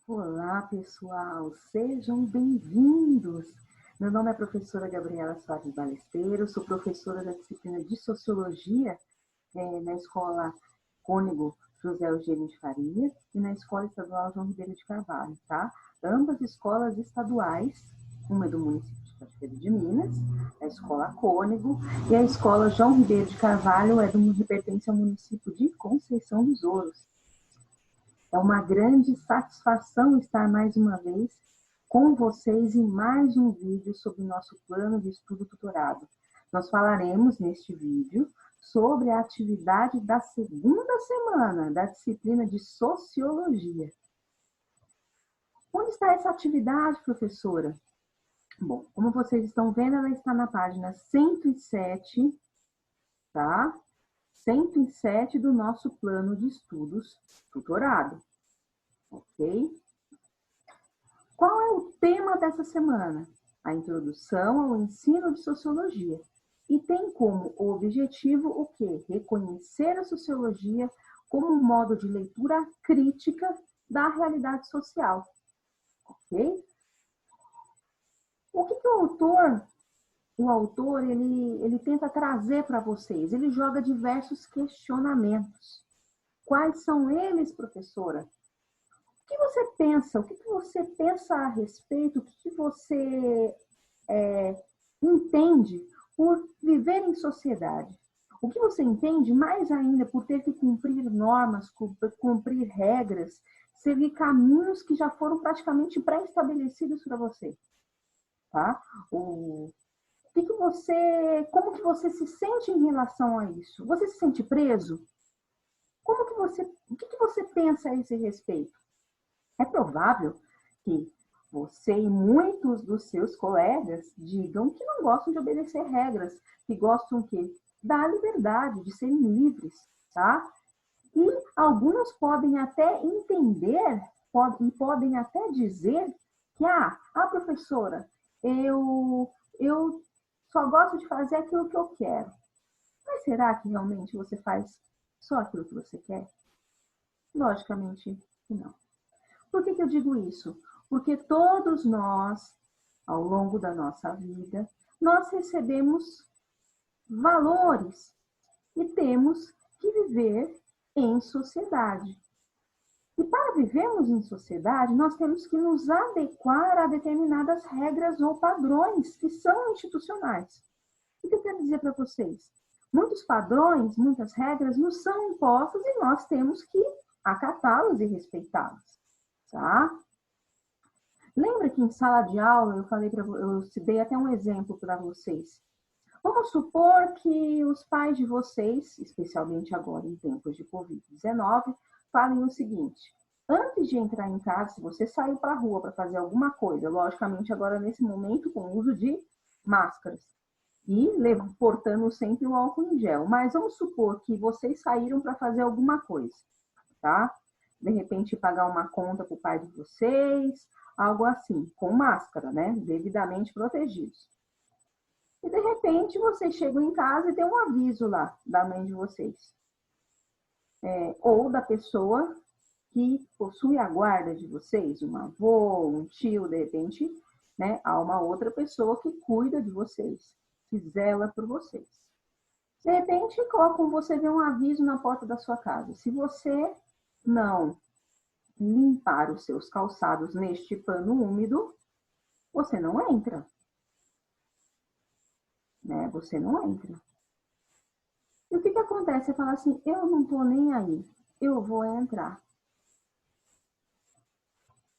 Olá, pessoal, sejam bem-vindos. Meu nome é a professora Gabriela Soares Balesteiro, sou professora da disciplina de Sociologia na Escola Cônego José Eugênio de Faria e na Escola Estadual João Ribeiro de Carvalho, tá? Ambas escolas estaduais, uma é do município de Cachoeira de Minas, a Escola Cônego, e a Escola João Ribeiro de Carvalho pertence ao município de Conceição dos Ouros. É uma grande satisfação estar mais uma vez com vocês em mais um vídeo sobre o nosso plano de estudo tutorado. Nós falaremos neste vídeo sobre a atividade da segunda semana da disciplina de Sociologia. Onde está essa atividade, professora? Bom, como vocês estão vendo, ela está na página 107, tá? 107 do nosso plano de estudos tutorado, ok? Qual é o tema dessa semana? A introdução ao ensino de sociologia. E tem como objetivo o quê? Reconhecer a sociologia como um modo de leitura crítica da realidade social, ok? O que o autor ele tenta trazer para vocês? Ele joga diversos questionamentos. Quais são eles, professora? O que você pensa? O que você pensa a respeito? O que você entende por viver em sociedade? O que você entende mais ainda por ter que cumprir normas, cumprir regras, seguir caminhos que já foram praticamente pré-estabelecidos para você? Tá? Como que você se sente em relação a isso? Você se sente preso? O que você pensa a esse respeito? É provável que você e muitos dos seus colegas digam que não gostam de obedecer regras, que gostam da liberdade, de serem livres, tá? E alguns podem até entender, podem até dizer que, professora, eu só gosto de fazer aquilo que eu quero. Mas será que realmente você faz só aquilo que você quer? Logicamente que não. Por que eu digo isso? Porque todos nós, ao longo da nossa vida, nós recebemos valores e temos que viver em sociedade. E para vivermos em sociedade, nós temos que nos adequar a determinadas regras ou padrões que são institucionais. O que eu quero dizer para vocês? Muitos padrões, muitas regras nos são impostas e nós temos que acatá-las e respeitá-las. Tá? Lembra que em sala de aula eu dei até um exemplo para vocês. Vamos supor que os pais de vocês, especialmente agora em tempos de Covid-19, falem o seguinte: antes de entrar em casa, se você saiu para a rua para fazer alguma coisa, logicamente agora nesse momento com o uso de máscaras e portando sempre o álcool em gel, mas vamos supor que vocês saíram para fazer alguma coisa, tá? De repente pagar uma conta para o pai de vocês, algo assim, com máscara, né? Devidamente protegidos. E de repente vocês chegam em casa e tem um aviso lá da mãe de vocês. Ou da pessoa que possui a guarda de vocês, um avô, um tio, de repente, né? Há uma outra pessoa que cuida de vocês, que zela por vocês. De repente, você vê um aviso na porta da sua casa. Se você não limpar os seus calçados neste pano úmido, você não entra. Né? Você não entra. E o que acontece? Você fala assim, eu não tô nem aí, eu vou entrar.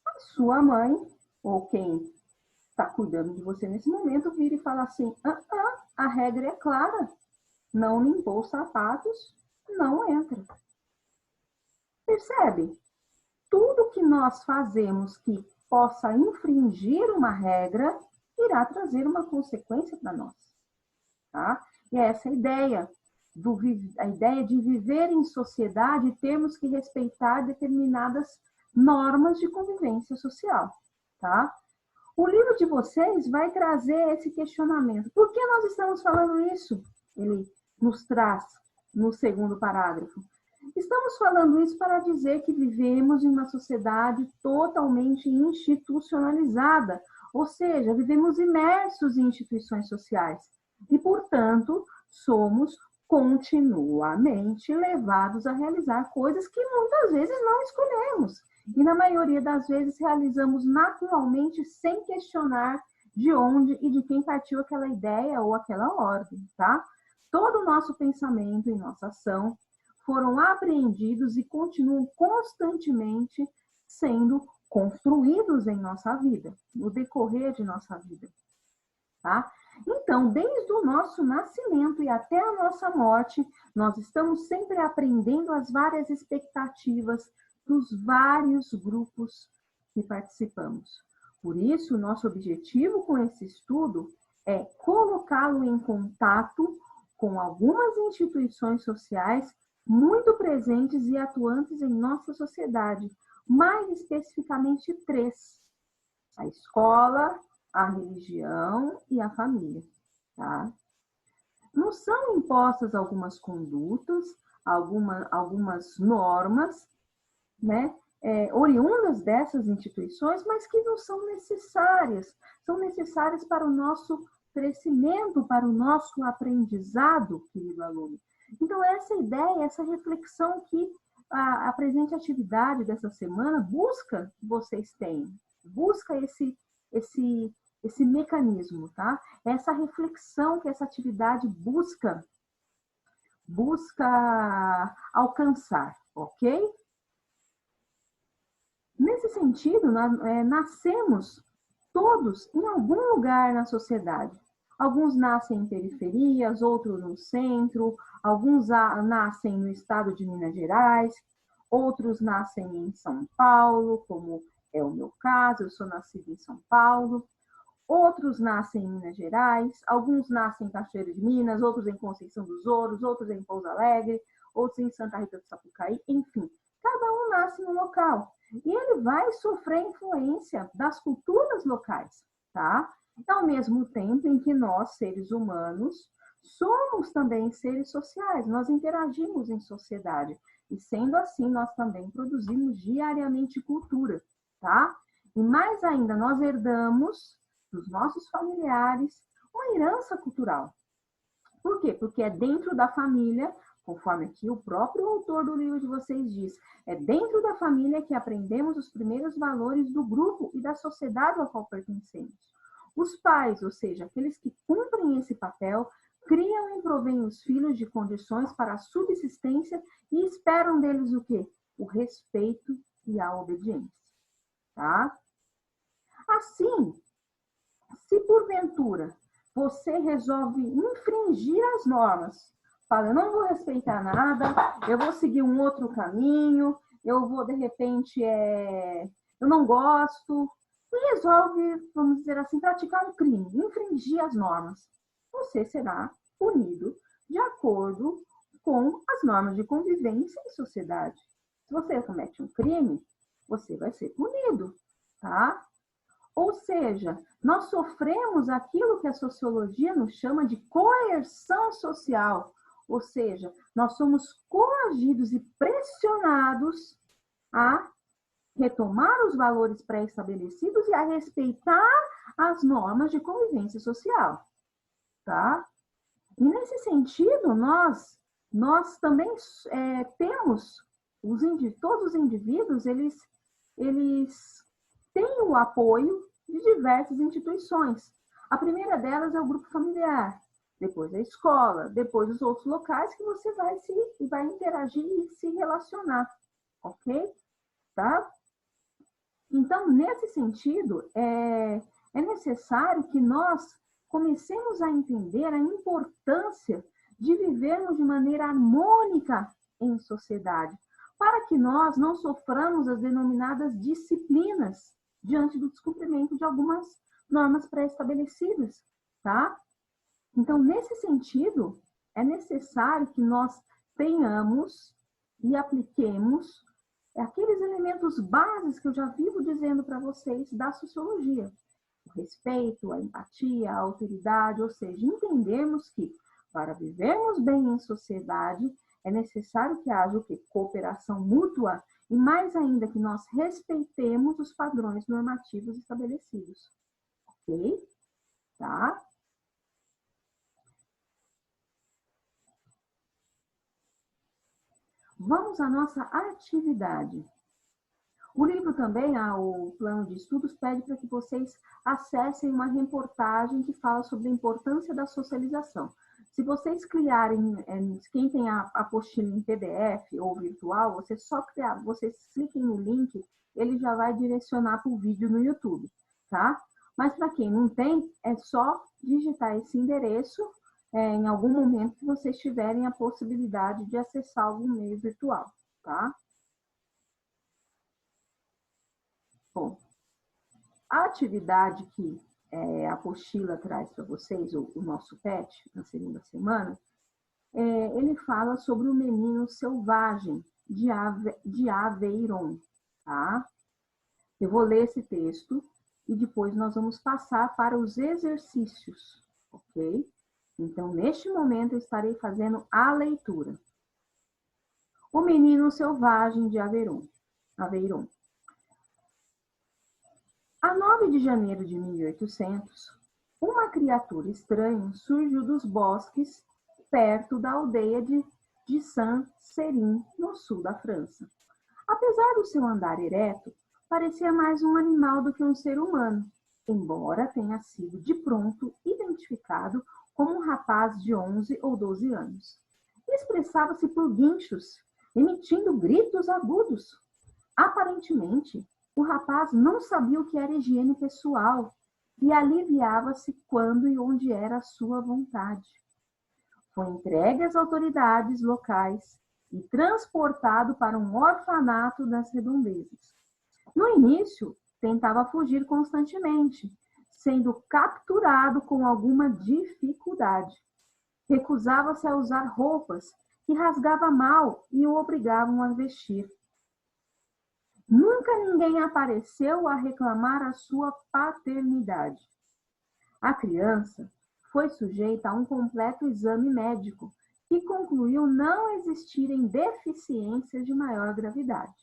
A sua mãe, ou quem está cuidando de você nesse momento, vira e fala assim, a regra é clara, não limpou os sapatos, não entra. Percebe? Tudo que nós fazemos que possa infringir uma regra, irá trazer uma consequência para nós. Tá? E essa é a ideia. A ideia de viver em sociedade, temos que respeitar determinadas normas de convivência social, tá? O livro de vocês vai trazer esse questionamento. Por que nós estamos falando isso? Ele nos traz no segundo parágrafo. Estamos falando isso para dizer que vivemos em uma sociedade totalmente institucionalizada, ou seja, vivemos imersos em instituições sociais e, portanto, somos continuamente levados a realizar coisas que muitas vezes não escolhemos. E na maioria das vezes realizamos naturalmente sem questionar de onde e de quem partiu aquela ideia ou aquela ordem, tá? Todo o nosso pensamento e nossa ação foram apreendidos e continuam constantemente sendo construídos em nossa vida, no decorrer de nossa vida, tá? Então, desde o nosso nascimento e até a nossa morte, nós estamos sempre aprendendo as várias expectativas dos vários grupos que participamos. Por isso, nosso objetivo com esse estudo é colocá-lo em contato com algumas instituições sociais muito presentes e atuantes em nossa sociedade, mais especificamente 3: a escola, a religião e a família, tá? Nos são impostas algumas condutas, algumas normas, né, oriundas dessas instituições, mas que não são necessárias para o nosso crescimento, para o nosso aprendizado, querido aluno. Então, essa ideia, essa reflexão que a presente atividade dessa semana busca que vocês tenham, busca esse mecanismo, tá? Essa reflexão que essa atividade busca alcançar, ok? Nesse sentido, nascemos todos em algum lugar na sociedade. Alguns nascem em periferias, outros no centro, alguns nascem no estado de Minas Gerais, outros nascem em São Paulo, como é o meu caso, eu sou nascida em São Paulo. Outros nascem em Minas Gerais, alguns nascem em Cachoeiro de Minas, outros em Conceição dos Ouros, outros em Pouso Alegre, outros em Santa Rita do Sapucaí, enfim. Cada um nasce num local e ele vai sofrer influência das culturas locais, tá? Ao mesmo tempo em que nós, seres humanos, somos também seres sociais, nós interagimos em sociedade e, sendo assim, nós também produzimos diariamente cultura, tá? E mais ainda, nós herdamos dos nossos familiares uma herança cultural. Por quê? Porque é dentro da família, conforme aqui o próprio autor do livro de vocês diz, é dentro da família que aprendemos os primeiros valores do grupo e da sociedade ao qual pertencemos. Os pais, ou seja, aqueles que cumprem esse papel, criam e provêm os filhos de condições para a subsistência e esperam deles o quê? O respeito e a obediência, tá? Assim, se porventura você resolve infringir as normas, fala, eu não vou respeitar nada, eu vou seguir um outro caminho, eu vou, de repente, eu não gosto, e resolve, vamos dizer assim, praticar um crime, infringir as normas, você será punido de acordo com as normas de convivência em sociedade. Se você comete um crime, você vai ser punido, tá? Ou seja, nós sofremos aquilo que a sociologia nos chama de coerção social, ou seja, nós somos coagidos e pressionados a retomar os valores pré-estabelecidos e a respeitar as normas de convivência social, tá? E nesse sentido, nós também temos, todos os indivíduos, eles têm o apoio de diversas instituições. A primeira delas é o grupo familiar, depois a escola, depois os outros locais que você vai interagir e se relacionar, ok? Tá? Então, nesse sentido, é necessário que nós comecemos a entender a importância de vivermos de maneira harmônica em sociedade, para que nós não soframos as denominadas disciplinas diante do descumprimento de algumas normas pré-estabelecidas, tá? Então, nesse sentido, é necessário que nós tenhamos e apliquemos aqueles elementos básicos que eu já vivo dizendo para vocês da sociologia. O respeito, a empatia, a alteridade, ou seja, entendermos que para vivermos bem em sociedade é necessário que haja o quê? Cooperação mútua e mais ainda que nós respeitemos os padrões normativos estabelecidos. Ok? Tá? Vamos à nossa atividade. O livro também, o plano de estudos, pede para que vocês acessem uma reportagem que fala sobre a importância da socialização. Se vocês criarem, quem tem a apostila em PDF ou virtual, vocês cliquem no link, ele já vai direcionar para o vídeo no YouTube, tá? Mas para quem não tem, é só digitar esse endereço em algum momento que vocês tiverem a possibilidade de acessar algum meio virtual, tá? Bom, a atividade que a apostila traz para vocês, o nosso PET, na segunda semana, ele fala sobre o menino selvagem de Aveyron, tá? Eu vou ler esse texto e depois nós vamos passar para os exercícios, ok? Então, neste momento, eu estarei fazendo a leitura. O menino selvagem de Aveyron. A 9 de janeiro de 1800, uma criatura estranha surgiu dos bosques perto da aldeia de Saint-Sérin, no sul da França. Apesar do seu andar ereto, parecia mais um animal do que um ser humano, embora tenha sido de pronto identificado como um rapaz de 11 ou 12 anos. Expressava-se por guinchos, emitindo gritos agudos. Aparentemente, o rapaz não sabia o que era higiene pessoal e aliviava-se quando e onde era a sua vontade. Foi entregue às autoridades locais e transportado para um orfanato das redondezas. No início, tentava fugir constantemente, sendo capturado com alguma dificuldade. Recusava-se a usar roupas que rasgava mal e o obrigavam a vestir. Nunca ninguém apareceu a reclamar a sua paternidade. A criança foi sujeita a um completo exame médico, que concluiu não existirem deficiências de maior gravidade.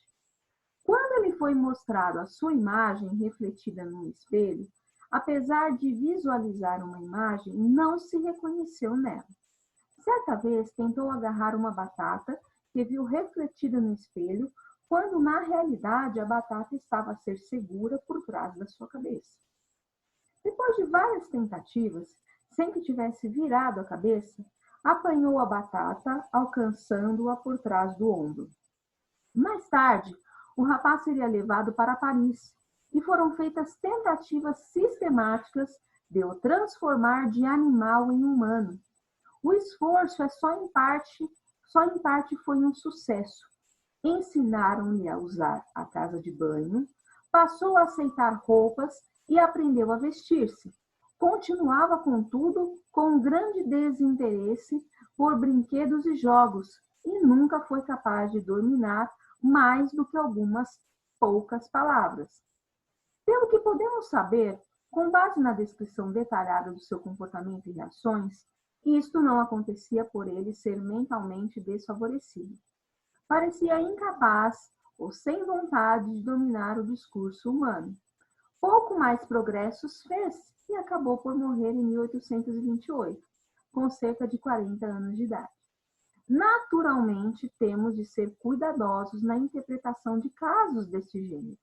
Quando lhe foi mostrado a sua imagem refletida num espelho, apesar de visualizar uma imagem, não se reconheceu nela. Certa vez tentou agarrar uma batata que viu refletida no espelho, quando na realidade a batata estava a ser segura por trás da sua cabeça. Depois de várias tentativas, sem que tivesse virado a cabeça, apanhou a batata, alcançando-a por trás do ombro. Mais tarde, o rapaz seria levado para Paris e foram feitas tentativas sistemáticas de o transformar de animal em humano. O esforço só em parte foi um sucesso. Ensinaram-lhe a usar a casa de banho, passou a aceitar roupas e aprendeu a vestir-se. Continuava, contudo, com um grande desinteresse por brinquedos e jogos e nunca foi capaz de dominar mais do que algumas poucas palavras. Pelo que podemos saber, com base na descrição detalhada do seu comportamento e reações, isto não acontecia por ele ser mentalmente desfavorecido. Parecia incapaz ou sem vontade de dominar o discurso humano. Pouco mais progressos fez e acabou por morrer em 1828, com cerca de 40 anos de idade. Naturalmente, temos de ser cuidadosos na interpretação de casos deste gênero.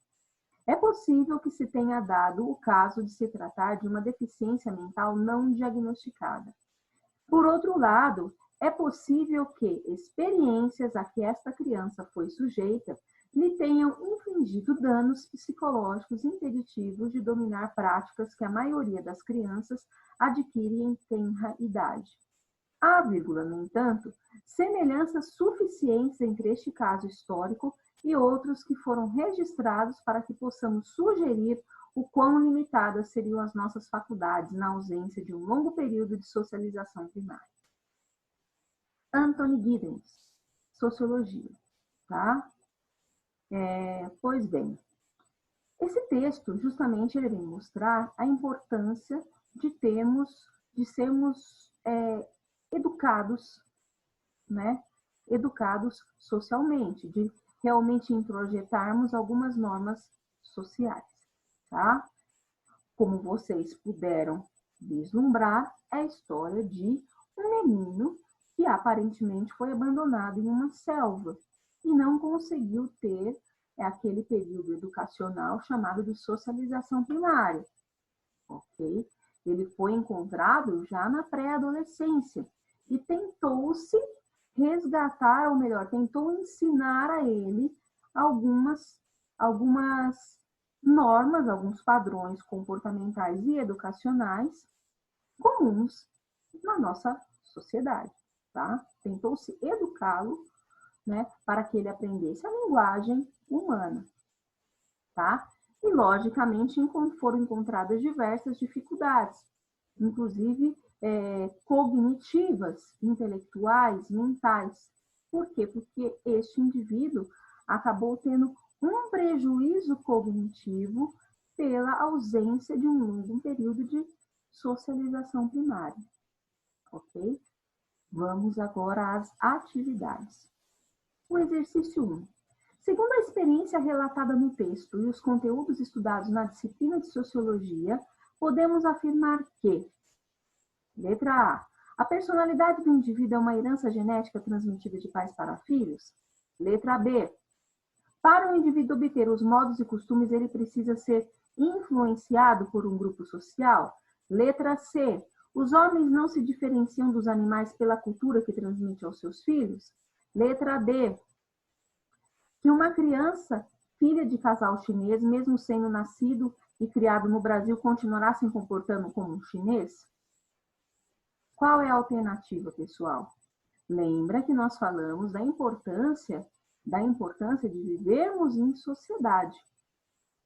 É possível que se tenha dado o caso de se tratar de uma deficiência mental não diagnosticada. Por outro lado, é possível que experiências a que esta criança foi sujeita lhe tenham infligido danos psicológicos impeditivos de dominar práticas que a maioria das crianças adquire em tenra idade. Há, no entanto, semelhanças suficientes entre este caso histórico e outros que foram registrados para que possamos sugerir o quão limitadas seriam as nossas faculdades na ausência de um longo período de socialização primária. Anthony Giddens, Sociologia, tá? Pois bem, esse texto justamente ele vem mostrar a importância de sermos educados, né? educados socialmente, de realmente introjetarmos algumas normas sociais, tá? Como vocês puderam vislumbrar, é a história de um menino que aparentemente foi abandonado em uma selva e não conseguiu ter aquele período educacional chamado de socialização primária, ok? Ele foi encontrado já na pré-adolescência e tentou-se resgatar, ou melhor, tentou ensinar a ele algumas normas, alguns padrões comportamentais e educacionais comuns na nossa sociedade, tá? Tentou-se educá-lo, né, para que ele aprendesse a linguagem humana, tá? E, logicamente, foram encontradas diversas dificuldades, inclusive cognitivas, intelectuais, mentais. Por quê? Porque este indivíduo acabou tendo um prejuízo cognitivo pela ausência de um longo período de socialização primária, ok? Vamos agora às atividades. O exercício 1. Segundo a experiência relatada no texto e os conteúdos estudados na disciplina de Sociologia, podemos afirmar que: letra A. A personalidade do indivíduo é uma herança genética transmitida de pais para filhos? Letra B. Para o indivíduo obter os modos e costumes, ele precisa ser influenciado por um grupo social? Letra C. Os homens não se diferenciam dos animais pela cultura que transmite aos seus filhos? Letra D. Que uma criança, filha de casal chinês, mesmo sendo nascido e criado no Brasil, continuará se comportando como um chinês? Qual é a alternativa, pessoal? Lembra que nós falamos da importância de vivermos em sociedade.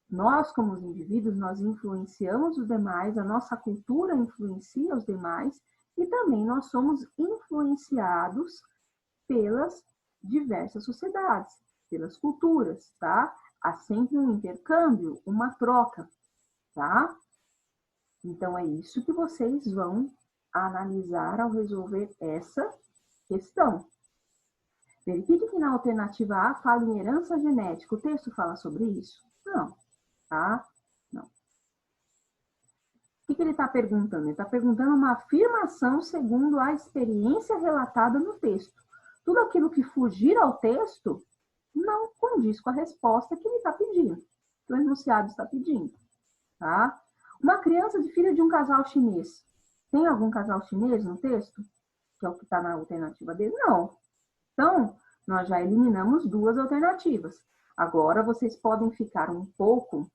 Nós, como os indivíduos, nós influenciamos os demais, a nossa cultura influencia os demais e também nós somos influenciados pelas diversas sociedades, pelas culturas, tá? Há sempre um intercâmbio, uma troca, tá? Então, é isso que vocês vão analisar ao resolver essa questão. Verifique que na alternativa A fala em herança genética. O texto fala sobre isso? Não, tá? Não. O que ele está perguntando? Ele está perguntando uma afirmação segundo a experiência relatada no texto. Tudo aquilo que fugir ao texto não condiz com a resposta que ele está pedindo, que o enunciado está pedindo, tá? Uma criança de filha de um casal chinês. Tem algum casal chinês no texto? Que é o que está na alternativa dele? Não. Então, nós já eliminamos duas alternativas. Agora, vocês podem ficar um pouco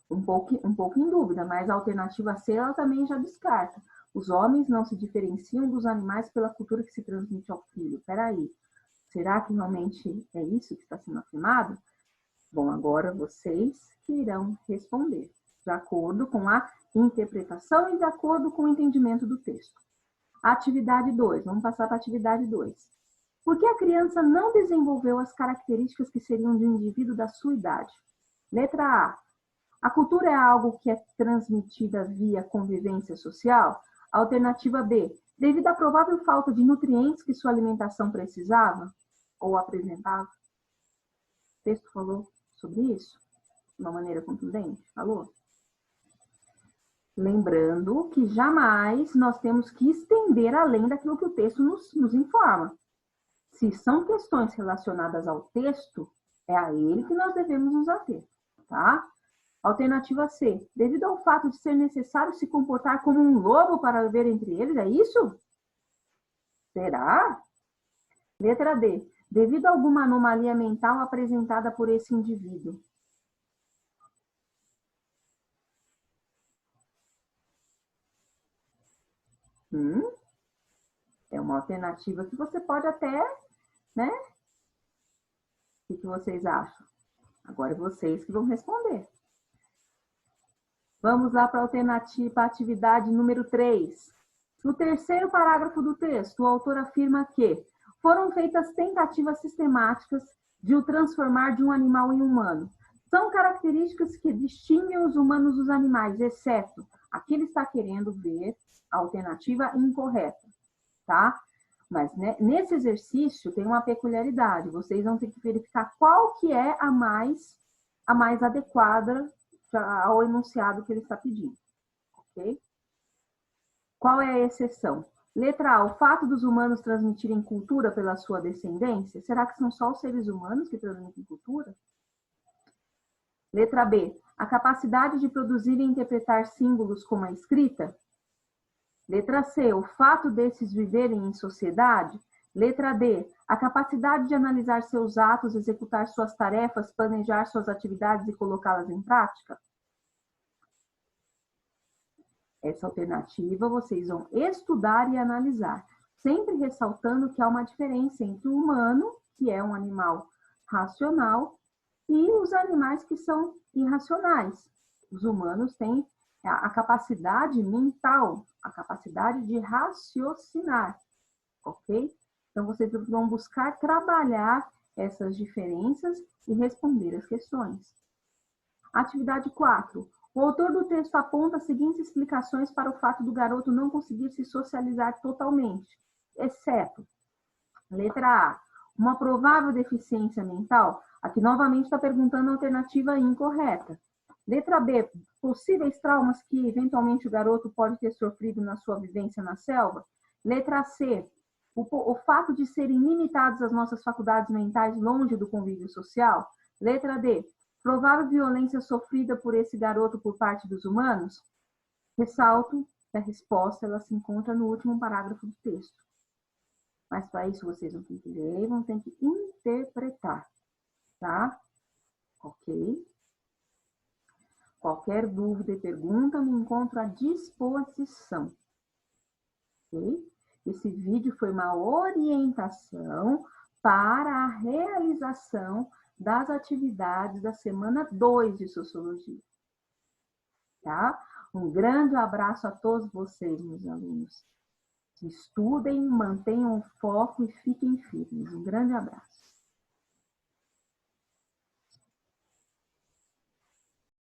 em dúvida, mas a alternativa C, ela também já descarta. Os homens não se diferenciam dos animais pela cultura que se transmite ao filho. Peraí, será que realmente é isso que está sendo afirmado? Bom, agora vocês que irão responder, de acordo com a interpretação e de acordo com o entendimento do texto. Atividade 2, vamos passar para a atividade 2. Por que a criança não desenvolveu as características que seriam de um indivíduo da sua idade? Letra A. A cultura é algo que é transmitida via convivência social? Alternativa B. Devido à provável falta de nutrientes que sua alimentação precisava ou apresentava? O texto falou sobre isso? De uma maneira contundente? Falou? Lembrando que jamais nós temos que estender além daquilo que o texto nos informa. Se são questões relacionadas ao texto, é a ele que nós devemos nos ater, tá? Alternativa C. Devido ao fato de ser necessário se comportar como um lobo para viver entre eles, é isso? Será? Letra D. Devido a alguma anomalia mental apresentada por esse indivíduo. É uma alternativa que você pode até, né? O que vocês acham? Agora é vocês que vão responder. Vamos lá para a alternativa, atividade número 3. No terceiro parágrafo do texto, o autor afirma que foram feitas tentativas sistemáticas de o transformar de um animal em humano. São características que distinguem os humanos dos animais, exceto aqui ele está querendo ver a alternativa incorreta, tá? Mas né, nesse exercício tem uma peculiaridade. Vocês vão ter que verificar qual que é a mais adequada ao enunciado que ele está pedindo. Ok? Qual é a exceção? Letra A, o fato dos humanos transmitirem cultura pela sua descendência. Será que são só os seres humanos que transmitem cultura? Letra B, a capacidade de produzir e interpretar símbolos como a escrita. Letra C, o fato desses viverem em sociedade. Letra D, a capacidade de analisar seus atos, executar suas tarefas, planejar suas atividades e colocá-las em prática. Essa alternativa vocês vão estudar e analisar, sempre ressaltando que há uma diferença entre o humano, que é um animal racional, e os animais que são irracionais. Os humanos têm a capacidade mental, a capacidade de raciocinar, ok? Então, vocês vão buscar trabalhar essas diferenças e responder as questões. Atividade 4. O autor do texto aponta as seguintes explicações para o fato do garoto não conseguir se socializar totalmente, exceto, letra A, uma provável deficiência mental. Aqui, novamente, está perguntando a alternativa incorreta. Letra B, possíveis traumas que, eventualmente, o garoto pode ter sofrido na sua vivência na selva. Letra C, o fato de serem limitadas as nossas faculdades mentais longe do convívio social. Letra D, provável violência sofrida por esse garoto por parte dos humanos. Ressalto que a resposta ela se encontra no último parágrafo do texto. Mas para isso vocês vão ter que ler, vão ter que interpretar, tá? Ok? Qualquer dúvida e pergunta, me encontro à disposição. Ok? Esse vídeo foi uma orientação para a realização das atividades da semana 2 de Sociologia. Tá? Um grande abraço a todos vocês, meus alunos. Estudem, mantenham o foco e fiquem firmes. Um grande abraço.